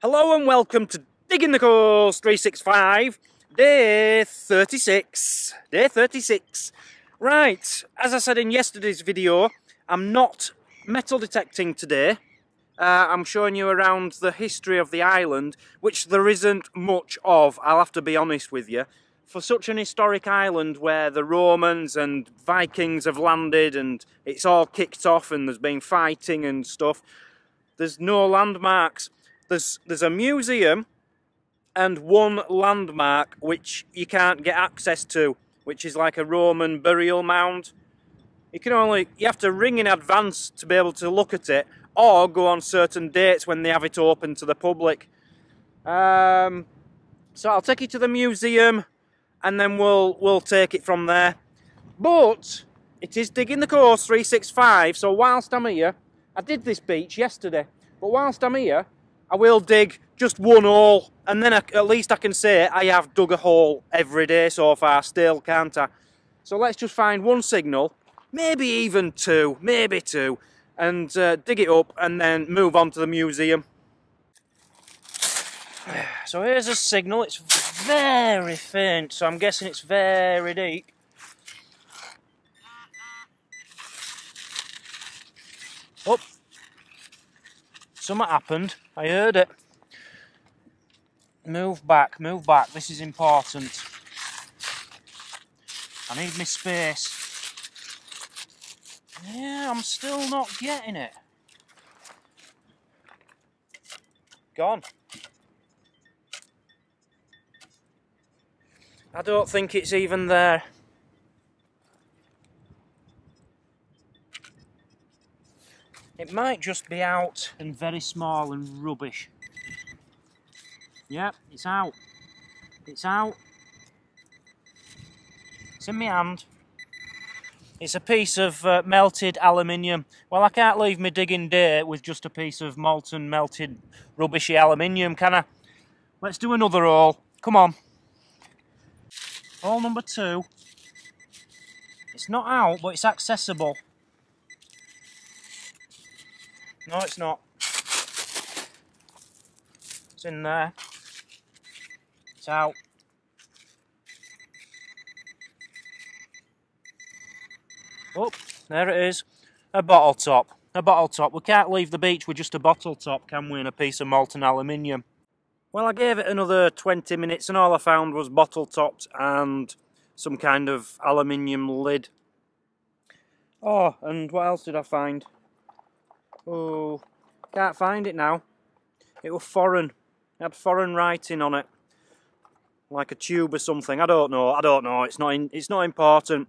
Hello and welcome to Digging the Coast 365, day 36. Day 36. Right, as I said in yesterday's video, I'm not metal detecting today. I'm showing you around the history of the island, which there isn't much of, I'll have to be honest with you. For such an historic island where the Romans and Vikings have landed and it's all kicked off and there's been fighting and stuff, there's no landmarks. There's a museum and one landmark which you can't get access to, which is like a Roman burial mound. You have to ring in advance to be able to look at it, or go on certain dates when they have it open to the public. So I'll take you to the museum and then we'll take it from there. But it is Digging the Coast 365, so whilst I'm here, I did this beach yesterday, but whilst I'm here, I will dig just one hole, and then at least I can say I have dug a hole every day so far still, can't I? So let's just find one signal, maybe even two, and dig it up and then move on to the museum. So here's a signal. It's very faint, so I'm guessing it's very deep. Oh, something happened. I heard it. Move back, this is important. I need my space. Yeah, I'm still not getting it. Gone. I don't think it's even there. It might just be out and very small and rubbish. Yep, it's out. It's out. It's in my hand. It's a piece of melted aluminium. Well, I can't leave me digging day with just a piece of molten, melted, rubbishy aluminium, can I? Let's do another hole. Come on. Hole number 2. It's not out, but it's accessible. No, it's not. It's in there. It's out. Oh, there it is. A bottle top. A bottle top. We can't leave the beach with just a bottle top, can we, and a piece of molten aluminium? Well, I gave it another 20 minutes and all I found was bottle tops and some kind of aluminium lid. Oh, and what else did I find? Oh, can't find it now. It was foreign. It had foreign writing on it, like a tube or something. I don't know. It's not important.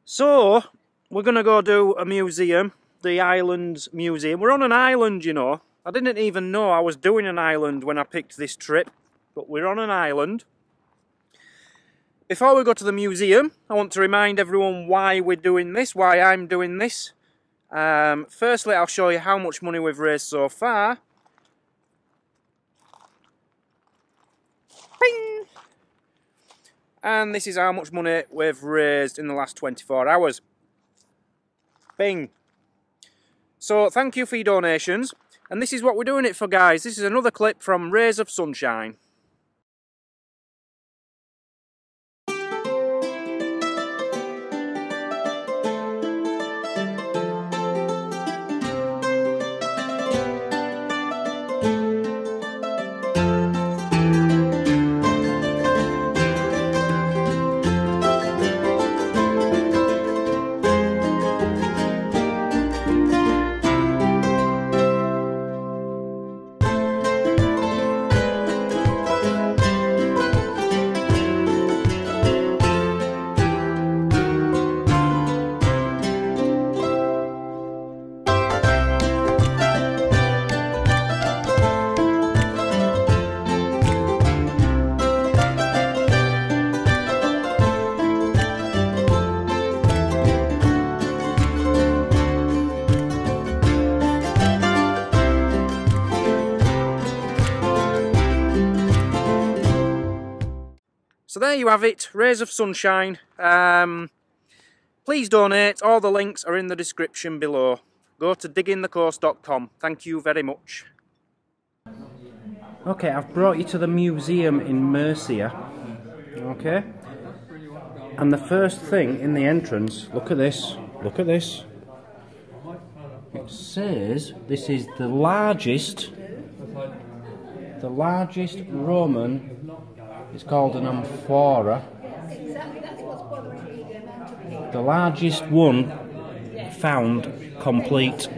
So we're gonna go do a museum, the island's museum. We're on an island, you know. I didn't even know I was doing an island when I picked this trip, but we're on an island. Before we go to the museum, I want to remind everyone why we're doing this, why I'm doing this. Firstly, I'll show you how much money we've raised so far. Bing! And this is how much money we've raised in the last 24 hours. Bing! So, thank you for your donations. And this is what we're doing it for, guys. This is another clip from Rays of Sunshine. So there you have it, Rays of Sunshine. Please donate, all the links are in the description below. Go to diggingthecoast.com. Thank you very much. Okay, I've brought you to the museum in Mersea. Okay? And the first thing in the entrance, look at this. Look at this. It says this is the largest Roman, it's called an amphora. The largest one found complete.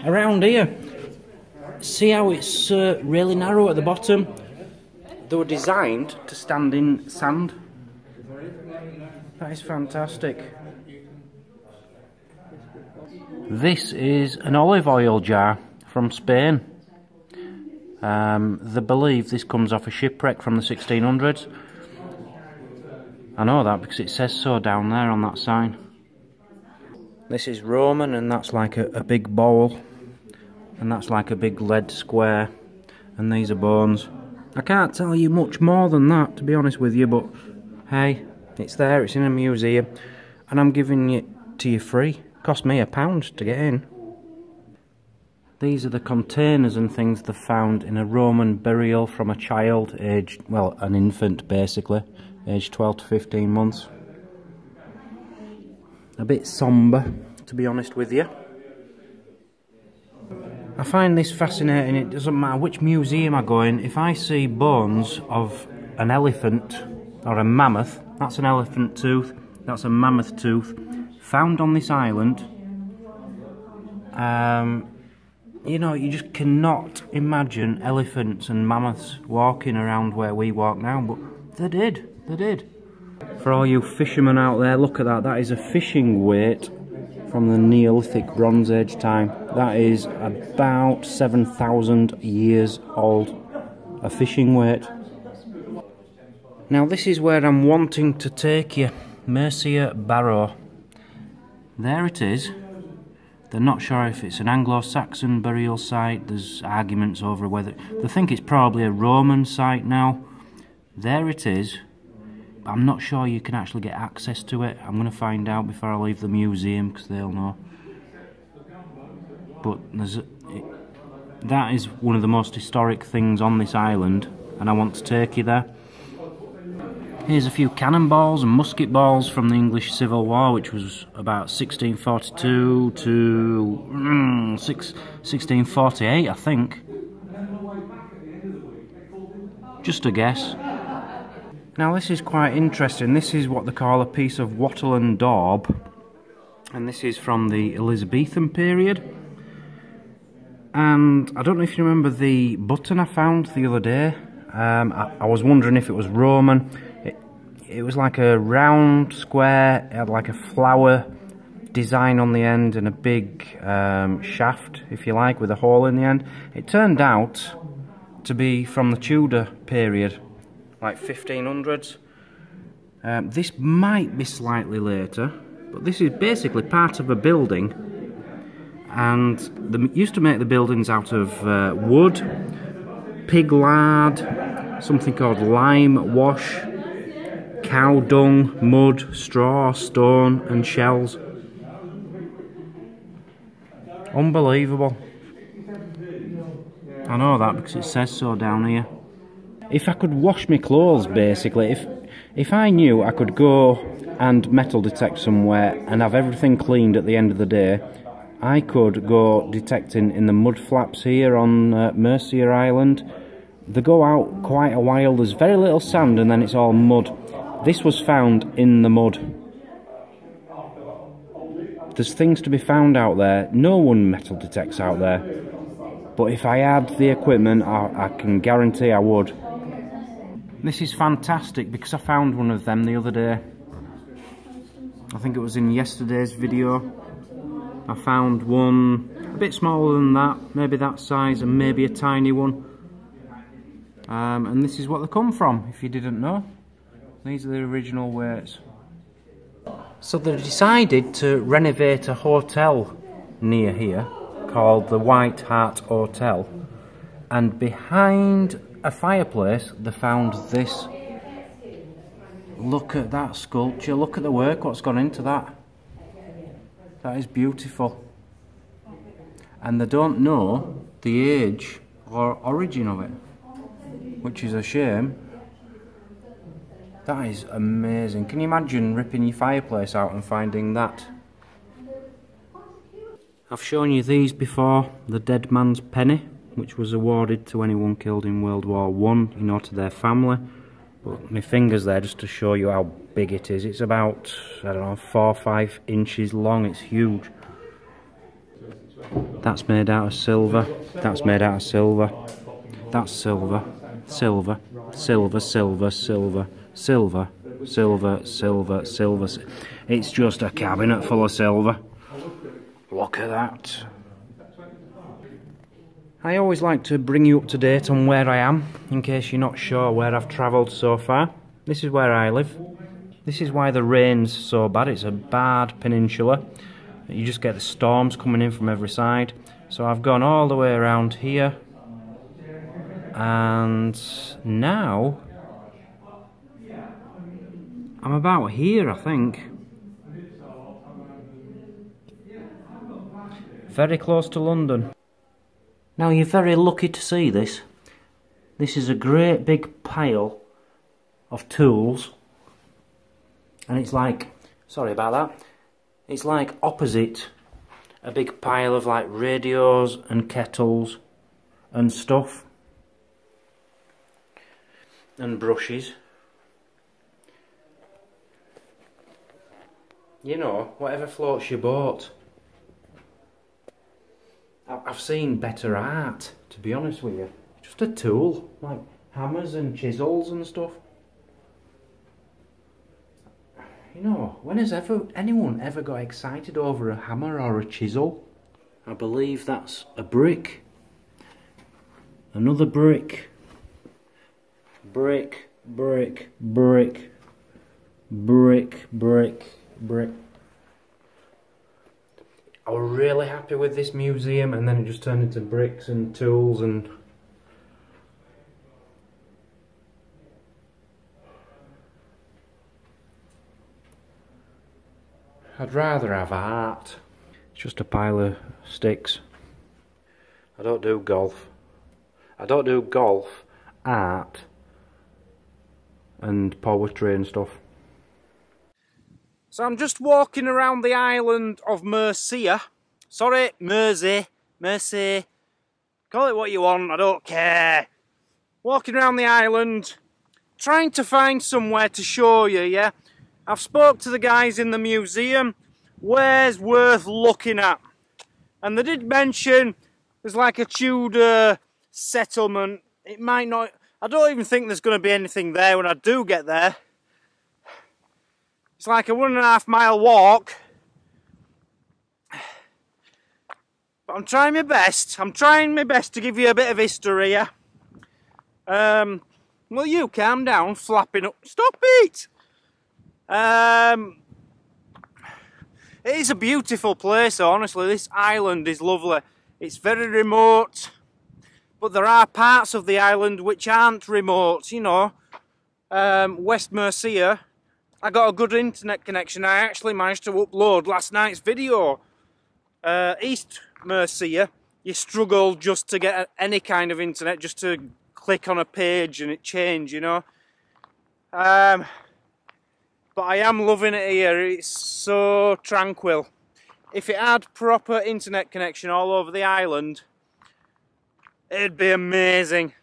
Around here, see how it's really narrow at the bottom? They were designed to stand in sand. That is fantastic. This is an olive oil jar from Spain. They believe this comes off a shipwreck from the 1600s. I know that because it says so down there on that sign. This is Roman, and that's like a big bowl, and that's like a big lead square, and these are bones. I can't tell you much more than that, to be honest with you, but hey, it's there, it's in a museum, and I'm giving it to you free. Cost me £1 to get in. These are the containers and things they found in a Roman burial from a child aged, well, an infant basically, aged 12 to 15 months. A bit sombre, to be honest with you. I find this fascinating. It doesn't matter which museum I go in, if I see bones of an elephant or a mammoth, that's an elephant tooth, that's a mammoth tooth, found on this island, you know, you just cannot imagine elephants and mammoths walking around where we walk now, but they did, they did. For all you fishermen out there, look at that, that is a fishing weight from the Neolithic Bronze Age time. That is about 7,000 years old, a fishing weight. Now this is where I'm wanting to take you, Mersea Barrow. There it is. They're not sure if it's an Anglo-Saxon burial site. There's arguments over whether... They think it's probably a Roman site now. There it is. But I'm not sure you can actually get access to it. I'm going to find out before I leave the museum, because they'll know. But that is one of the most historic things on this island, and I want to take you there. Here's a few cannonballs and musket balls from the English Civil War, which was about 1642 to 1648, I think. Just a guess. Now this is quite interesting. This is what they call a piece of wattle and daub, and this is from the Elizabethan period. And I don't know if you remember the button I found the other day. I was wondering if it was Roman. It was like a round square, it had like a flower design on the end and a big shaft, if you like, with a hole in the end. It turned out to be from the Tudor period, like 1500s. This might be slightly later, but this is basically part of a building, and they used to make the buildings out of wood, pig lard, something called lime wash, cow dung, mud, straw, stone and shells. Unbelievable. I know that because it says so down here. If I could wash my clothes, basically, if I knew I could go and metal detect somewhere and have everything cleaned at the end of the day, I could go detecting in the mud flaps here on Mersea Island. They go out quite a while, there's very little sand and then it's all mud. This was found in the mud. There's things to be found out there. No one metal detects out there. But if I had the equipment, I can guarantee I would. This is fantastic because I found one of them the other day. I think it was in yesterday's video. I found one a bit smaller than that, maybe that size, and maybe a tiny one. And this is what they come from, if you didn't know. These are the original weights. So they decided to renovate a hotel near here called the White Hart Hotel, and behind a fireplace they found this. Look at that sculpture, look at the work, what's gone into that. That is beautiful. And they don't know the age or origin of it, which is a shame. That is amazing. Can you imagine ripping your fireplace out and finding that? I've shown you these before, the dead man's penny, which was awarded to anyone killed in World War I, you know, to their family. But my finger's there just to show you how big it is. It's about, I don't know, 4 or 5 inches long. It's huge. That's made out of silver. That's made out of silver. That's silver. Silver. Silver, silver, silver. Silver. Silver, silver, silver. It's just a cabinet full of silver. Look at that. I always like to bring you up to date on where I am, in case you're not sure where I've travelled so far. This is where I live. This is why the rain's so bad. It's a bad peninsula. You just get the storms coming in from every side. So I've gone all the way around here. And now I'm about here, I think. Very close to London. Now you're very lucky to see this. This is a great big pile of tools. And it's like, sorry about that, it's like opposite a big pile of like radios and kettles and stuff. And brushes. You know, whatever floats your boat. I've seen better art, to be honest with you. Just a tool, like hammers and chisels and stuff. You know, when has anyone ever got excited over a hammer or a chisel? I believe that's a brick. Another brick. Brick, brick, brick. Brick, brick, brick. I was really happy with this museum, and then it just turned into bricks and tools and... I'd rather have art. It's just a pile of sticks. I don't do golf. I don't do golf, art, and poetry and stuff. So I'm just walking around the island of Mersea. Sorry, Mersea. Mersea. Call it what you want, I don't care. Walking around the island, trying to find somewhere to show you, yeah? I've spoke to the guys in the museum, where's worth looking at? And they did mention there's like a Tudor settlement. It might not, I don't even think there's going to be anything there when I do get there. It's like a 1.5 mile walk. But I'm trying my best. I'm trying my best to give you a bit of history here. Will you calm down, flapping up? Stop it! It is a beautiful place, honestly. This island is lovely. It's very remote. But there are parts of the island which aren't remote, you know. West Mersea. I got a good internet connection. I actually managed to upload last night's video. East Mersea, you struggle just to get any kind of internet, just to click on a page and it change, you know. But I am loving it here. It's so tranquil. If it had proper internet connection all over the island, it'd be amazing.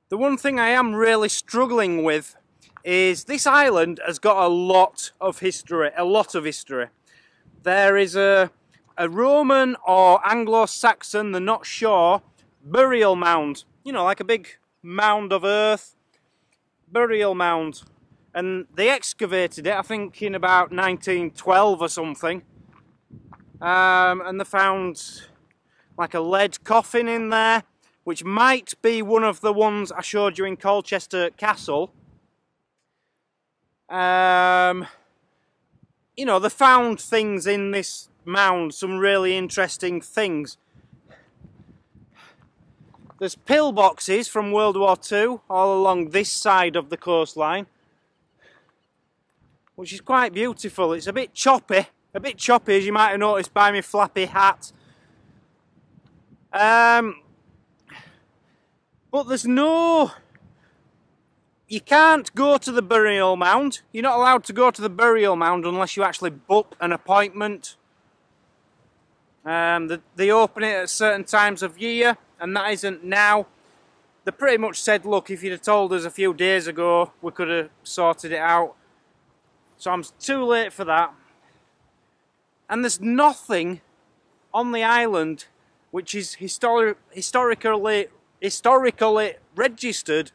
The one thing I am really struggling with is this island has got a lot of history, There is a Roman or Anglo-Saxon, they're not sure, burial mound. You know, like a big mound of earth, burial mound. And they excavated it, I think, in about 1912 or something. And they found like a lead coffin in there, which might be one of the ones I showed you in Colchester Castle. You know, they found things in this mound, some really interesting things. There's pillboxes from World War II all along this side of the coastline, which is quite beautiful. It's a bit choppy as you might have noticed by my flappy hat. But there's no... You can't go to the burial mound. You're not allowed to go to the burial mound unless you actually book an appointment. They open it at certain times of year, and that isn't now. They pretty much said, look, if you'd have told us a few days ago, we could have sorted it out. So I'm too late for that. And there's nothing on the island which is historically registered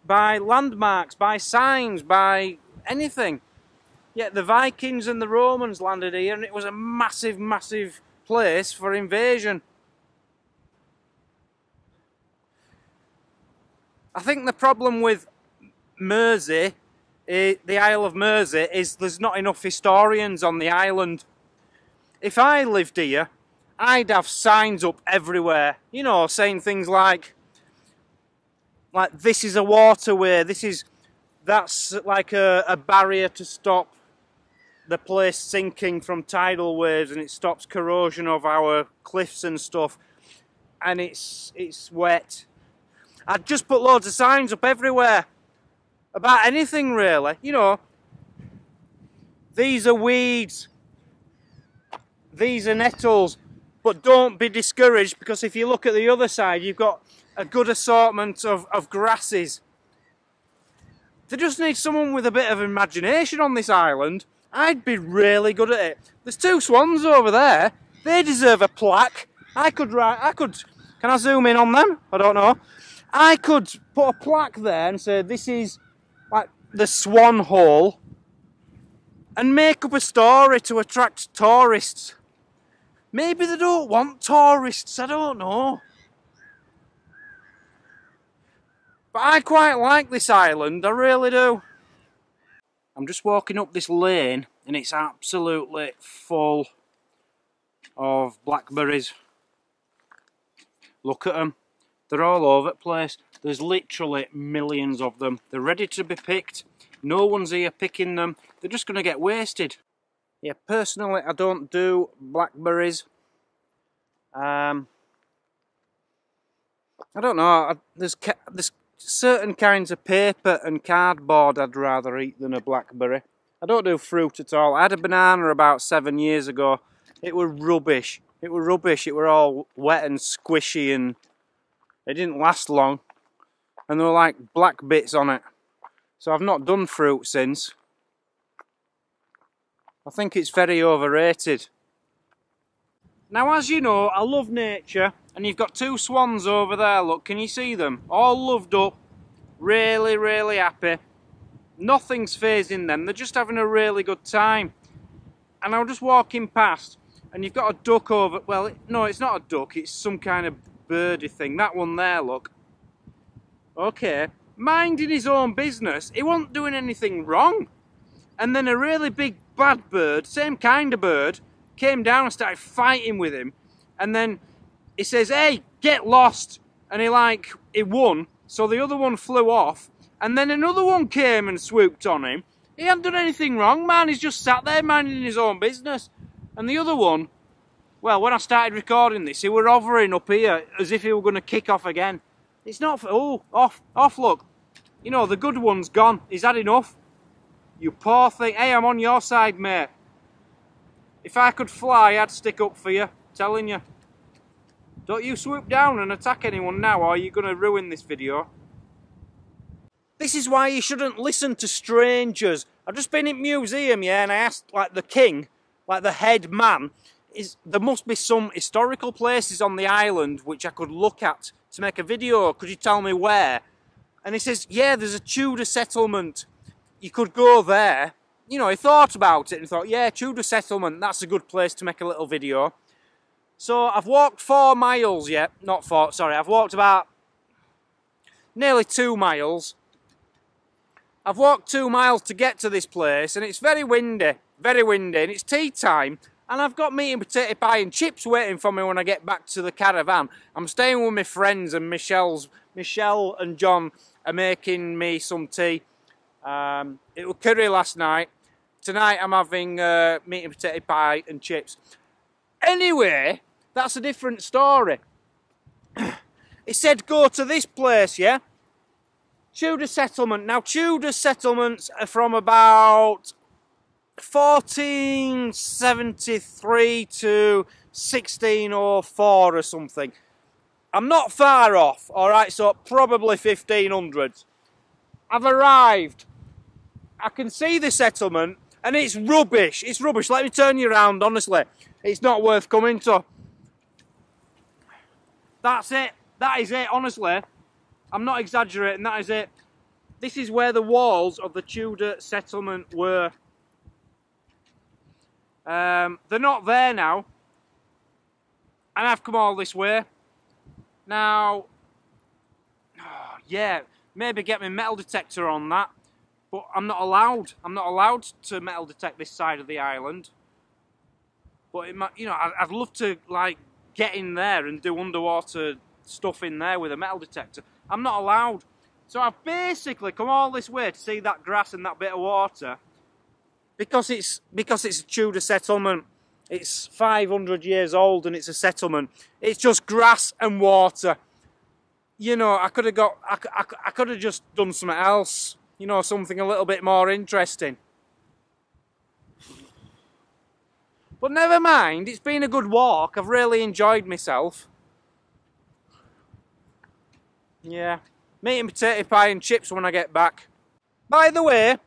by landmarks, by signs, by anything. Yet the Vikings and the Romans landed here, and it was a massive, massive place for invasion. I think the problem with Mersea, the Isle of Mersea, is there's not enough historians on the island. If I lived here, I'd have signs up everywhere, you know, saying things like this is a waterway, that's like a barrier to stop the place sinking from tidal waves, and it stops corrosion of our cliffs and stuff, and it's wet. I'd just put loads of signs up everywhere about anything really, you know. These are weeds, these are nettles, but don't be discouraged, because if you look at the other side, you've got a good assortment of grasses. They just need someone with a bit of imagination on this island. I'd be really good at it. There's 2 swans over there. They deserve a plaque. Can I zoom in on them? I don't know. I could put a plaque there and say this is like the Swan Hole, and make up a story to attract tourists. Maybe they don't want tourists, I don't know. But I quite like this island, I really do. I'm just walking up this lane and it's absolutely full of blackberries. Look at them. They're all over the place. There's literally millions of them. They're ready to be picked. No one's here picking them. They're just going to get wasted. Yeah, personally, I don't do blackberries. I don't know. There's certain kinds of paper and cardboard I'd rather eat than a blackberry. I don't do fruit at all. I had a banana about 7 years ago. It were rubbish. It were rubbish. It were all wet and squishy, and it didn't last long. And there were like black bits on it. So I've not done fruit since. I think it's very overrated. Now, as you know, I love nature, and you've got 2 swans over there, look, can you see them? All loved up, really, really happy. Nothing's phasing them, they're just having a really good time. And I was just walking past, and you've got a duck over, well, no, it's not a duck, it's some kind of birdie thing. That one there, look. Okay, minding his own business, he wasn't doing anything wrong. And then a really big bad bird, same kind of bird, came down and started fighting with him, and then he says, hey, get lost, and he won, so the other one flew off, and then another one came and swooped on him. He hadn't done anything wrong, man, he's just sat there minding his own business. And the other one, well, when I started recording this, he were hovering up here as if he were going to kick off again. It's not, oh, off, look. You know, the good one's gone, he's had enough. You poor thing. Hey, I'm on your side, mate. If I could fly, I'd stick up for you, telling you. Don't you swoop down and attack anyone now, or you're going to ruin this video. This is why you shouldn't listen to strangers. I've just been in a museum, yeah, and I asked, like, the king, like the head man, there must be some historical places on the island which I could look at to make a video. Could you tell me where? And he says, yeah, there's a Tudor settlement. You could go there. You know, he thought about it and thought, yeah, Tudor Settlement, that's a good place to make a little video. So I've walked 4 miles yet, not 4, sorry, I've walked about nearly 2 miles. I've walked 2 miles to get to this place, and it's very windy, and it's tea time, and I've got meat and potato pie and chips waiting for me when I get back to the caravan. I'm staying with my friends, and Michelle and John are making me some tea. It was curry last night. Tonight I'm having meat and potato pie and chips. Anyway, that's a different story. It said go to this place, yeah? Tudor Settlement. Now, Tudor settlements are from about 1473 to 1604 or something. I'm not far off, alright, so probably 1500. I've arrived. I can see the settlement, and it's rubbish. It's rubbish. Let me turn you around, honestly. It's not worth coming to. That's it. That is it, honestly. I'm not exaggerating, that is it. This is where the walls of the Tudor settlement were. They're not there now. And I've come all this way. Now, yeah, maybe get my metal detector on that. But I'm not allowed. I'm not allowed to metal detect this side of the island. But it might, you know, I'd love to like get in there and do underwater stuff in there with a metal detector. I'm not allowed. So I've basically come all this way to see that grass and that bit of water because it's a Tudor settlement. It's 500 years old and it's a settlement. It's just grass and water. You know, I could have just done something else. You know, something a little bit more interesting. But never mind, it's been a good walk. I've really enjoyed myself. Yeah, meat and potato pie and chips when I get back. By the way,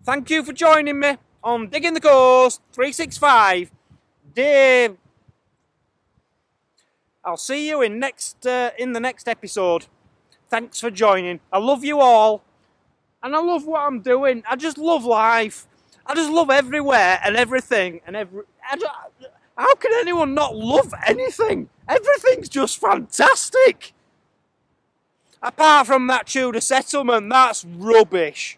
thank you for joining me on Digging the Coast 365. Dave. I'll see you in the next episode. Thanks for joining. I love you all. And I love what I'm doing. I just love life. I just love everywhere and everything. How can anyone not love anything? Everything's just fantastic. Apart from that Tudor settlement, that's rubbish.